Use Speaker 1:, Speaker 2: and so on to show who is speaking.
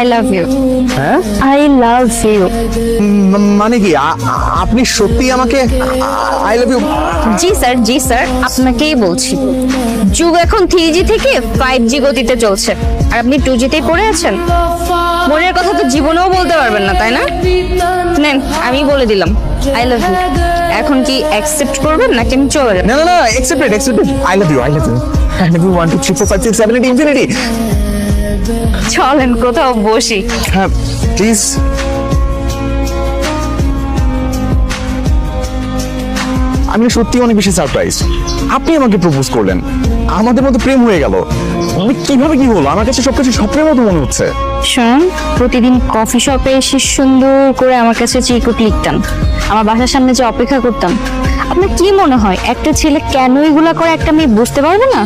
Speaker 1: I love you.
Speaker 2: হ্যাঁ
Speaker 1: I love you.
Speaker 2: মানে কি আপনি সত্যি আমাকে আই লাভ ইউ?
Speaker 1: জি স্যার, জি স্যার, আপনাকেই বলছি। যুগ এখন 3G থেকে 5G গতিতে চলছে, আর আপনি 2G-তেই পড়ে আছেন। মনের কথা তো জীবনেও বলতে পারবেন না, তাই না? নেন, আমি বলে দিলাম আই লাভ ইউ। এখন কি অ্যাকসেপ্ট করবেন নাকি আমি চলে যাবেন?
Speaker 2: না না না, accepted accepted. I love you I love you I love you 1 2 3 4 5 6 7 8 infinity.
Speaker 1: চলেন কোথাও বসি।
Speaker 2: হ্যাঁ প্লিজ। আমি সত্যি অনেক বেশি সারপ্রাইজ। আপনি আমাকে প্রপোজ করলেন, আমাদের মধ্যে প্রেম হয়ে গেল। আমি কিভাবে কি হলো? আমার কাছে সবকিছু স্বপ্নের মতো মনে হচ্ছে।
Speaker 1: শোন, প্রতিদিন কফি শপে এসে সুন্দর করে আমার কাছে চিরকুট লিখতাম, আমার বাসার সামনে যে অপেক্ষা করতাম। আপনার কি মনে হয় একটা ছেলে কেন এগুলা করে একটা মেয়ে বুঝতে পারবে না?